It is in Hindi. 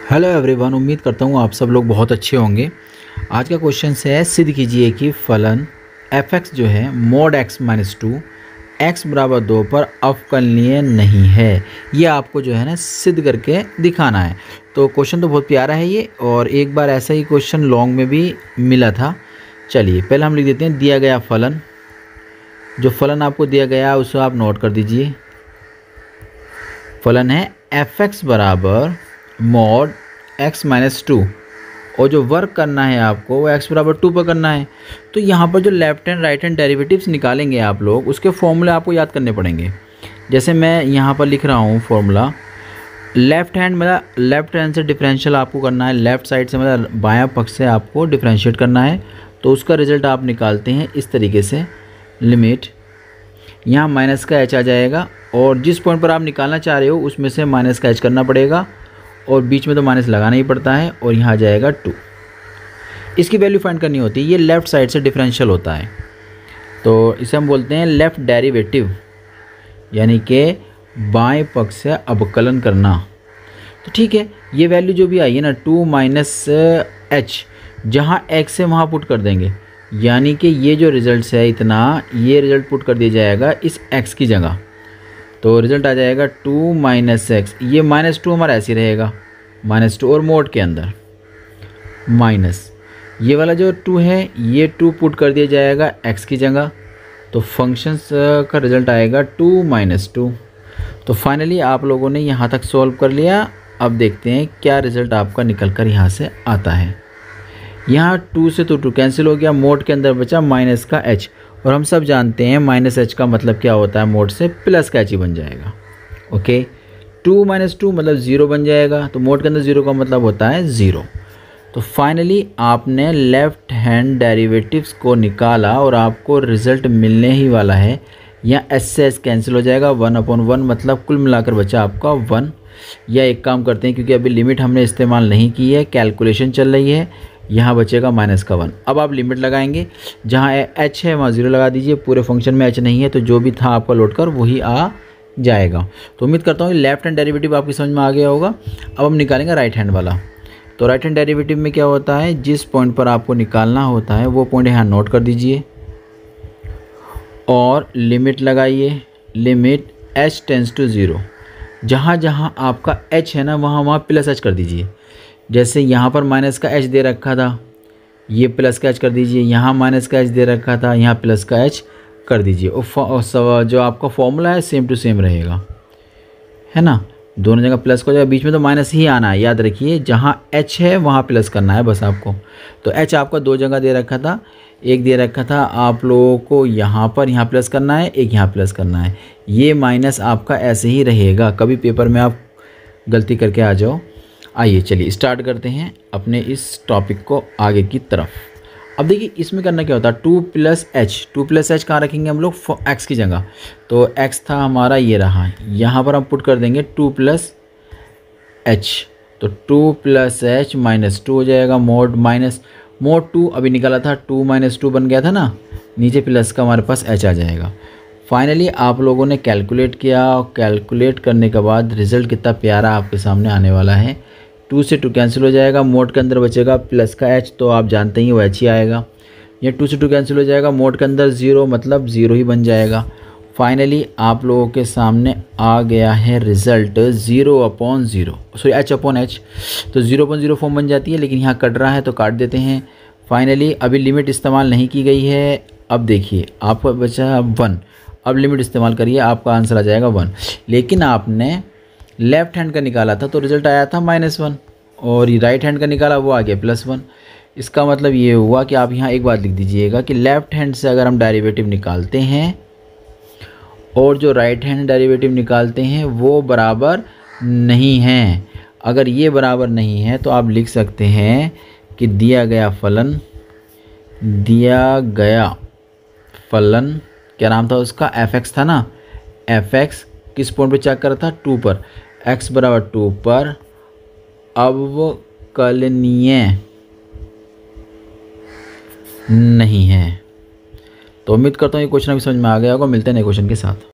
हेलो एवरीवन, उम्मीद करता हूँ आप सब लोग बहुत अच्छे होंगे। आज का क्वेश्चन है, सिद्ध कीजिए कि फलन f(x) जो है mod x माइनस 2 x बराबर 2 पर अवकलनीय नहीं है। ये आपको जो है ना सिद्ध करके दिखाना है। तो क्वेश्चन तो बहुत प्यारा है ये, और एक बार ऐसा ही क्वेश्चन लॉन्ग में भी मिला था। चलिए पहले हम लिख देते हैं दिया गया फलन। जो फलन आपको दिया गया उसे आप नोट कर दीजिए। फलन है f(x) बराबर mod x माइनस 2, और जो वर्क करना है आपको वो x बराबर 2 पर करना है। तो यहाँ पर जो left hand right hand derivatives निकालेंगे आप लोग, उसके फॉर्मूले आपको याद करने पड़ेंगे। जैसे मैं यहाँ पर लिख रहा हूँ फॉर्मूला, लेफ्ट हैंड मतलब लेफ्ट हैंड से डिफरेंशियल आपको करना है, लेफ्ट साइड से मतलब बायां पक्ष से आपको डिफरेंशिएट करना है। तो उसका रिजल्ट आप निकालते हैं इस तरीके से, लिमिट यहाँ माइनस का h आ जाएगा, और जिस पॉइंट पर आप निकालना चाह रहे हो उसमें से माइनस का h करना पड़ेगा, और बीच में तो माइनस लगाना ही पड़ता है, और यहाँ आ जाएगा 2। इसकी वैल्यू फाइंड करनी होती है। ये लेफ़्ट साइड से डिफरेंशियल होता है, तो इसे हम बोलते हैं लेफ़्ट डेरिवेटिव, यानी कि बाएं पक्ष से अवकलन करना। तो ठीक है, ये वैल्यू जो भी आई है ना 2 माइनस h, जहाँ x है वहाँ पुट कर देंगे, यानी कि ये जो रिज़ल्ट है इतना, ये रिज़ल्ट पुट कर दिया जाएगा इस x की जगह। तो रिज़ल्ट आ जाएगा 2 माइनस x, ये माइनस 2 हमारा ऐसे रहेगा, माइनस 2, और मोड के अंदर माइनस ये वाला जो 2 है, ये 2 पुट कर दिया जाएगा x की जगह। तो फंक्शंस का रिज़ल्ट आएगा 2 माइनस 2। तो फाइनली आप लोगों ने यहाँ तक सॉल्व कर लिया। अब देखते हैं क्या रिज़ल्ट आपका निकल कर यहाँ से आता है। यहाँ 2 से तो 2 कैंसिल हो गया, मोड के अंदर बचा माइनस का h, और हम सब जानते हैं माइनस h का मतलब क्या होता है, मोड से प्लस का h ही बन जाएगा। ओके, 2 माइनस 2 मतलब 0 बन जाएगा, तो मोड के अंदर 0 का मतलब होता है 0। तो फाइनली आपने लेफ्ट हैंड डेरिवेटिव्स को निकाला, और आपको रिज़ल्ट मिलने ही वाला है। यहाँ s से s कैंसिल हो जाएगा, 1/1 मतलब कुल मिलाकर बचा आपका 1। या एक काम करते हैं, क्योंकि अभी लिमिट हमने इस्तेमाल नहीं की है, कैलकुलेशन चल रही है, यहाँ बचेगा माइनस का 1। अब आप लिमिट लगाएंगे, जहाँ h है वहाँ 0 लगा दीजिए। पूरे फंक्शन में h नहीं है, तो जो भी था आपका लोड कर वही आ जाएगा। तो उम्मीद करता हूँ लेफ्ट हैंड डेरिवेटिव आपकी समझ में आ गया होगा। अब हम निकालेंगे राइट हैंड वाला। तो राइट हैंड डेरिवेटिव में क्या होता है, जिस पॉइंट पर आपको निकालना होता है वो पॉइंट यहाँ नोट कर दीजिए, और लिमिट लगाइए, लिमिट h टेंस टू 0। जहाँ जहाँ आपका h है ना, वहाँ वहाँ प्लस h कर दीजिए। जैसे यहाँ पर माइनस का h दे रखा था, ये प्लस का h कर दीजिए। यहाँ माइनस का h दे रखा था, यहाँ प्लस का h कर दीजिए। और जो आपका फॉर्मूला है सेम टू सेम रहेगा, है ना। दोनों जगह प्लस का हो जाएगा, बीच में तो माइनस ही आना है, याद रखिए। जहाँ h है वहाँ प्लस करना है बस आपको। तो h आपका 2 जगह दे रखा था, एक दे रखा था आप लोगों को यहाँ पर, यहाँ प्लस करना है, एक यहाँ प्लस करना है। ये माइनस आपका ऐसे ही रहेगा, कभी पेपर में आप गलती करके आ जाओ। आइए चलिए स्टार्ट करते हैं अपने इस टॉपिक को आगे की तरफ। अब देखिए इसमें करना क्या होता है, 2 प्लस h कहाँ रखेंगे हम लोग, x की जगह। तो x था हमारा, ये रहा, यहाँ पर हम पुट कर देंगे 2 प्लस h। तो 2 प्लस h माइनस 2 हो जाएगा, मोड माइनस मोड 2 अभी निकाला था, 2 माइनस 2 बन गया था ना, नीचे प्लस का हमारे पास h आ जाएगा। फाइनली आप लोगों ने कैलकुलेट किया, और कैलकुलेट करने के बाद रिज़ल्ट कितना प्यारा आपके सामने आने वाला है। 2 से 2 कैंसिल हो जाएगा, मोड के अंदर बचेगा प्लस का h, तो आप जानते ही वो h ही आएगा। ये 2 से 2 कैंसिल हो जाएगा, मोड के अंदर 0 मतलब 0 ही बन जाएगा। फाइनली आप लोगों के सामने आ गया है रिज़ल्ट 0/0, सॉरी h/h। तो 0/0 फॉर्म बन जाती है, लेकिन यहाँ कट रहा है तो काट देते हैं। फाइनली अभी लिमिट इस्तेमाल नहीं की गई है। अब देखिए आपका बचा 1, अब लिमिट इस्तेमाल करिए, आपका आंसर आ जाएगा 1। लेकिन आपने लेफ़्ट हैंड का निकाला था तो रिज़ल्ट आया था -1, और राइट हैंड का निकाला वो आ गया +1। इसका मतलब ये हुआ कि आप यहाँ एक बात लिख दीजिएगा कि लेफ़्ट हैंड से अगर हम डेरिवेटिव निकालते हैं और जो राइट हैंड डेरिवेटिव निकालते हैं वो बराबर नहीं हैं। अगर ये बराबर नहीं है तो आप लिख सकते हैं कि दिया गया फलन क्या नाम था उसका, f(x) था ना। f(x) किस पॉइंट पे चेक करा था, 2 पर, x बराबर 2 पर अवकलनीय नहीं है। तो उम्मीद करता हूँ ये क्वेश्चन अभी समझ में आ गया होगा। मिलते हैं नए क्वेश्चन के साथ।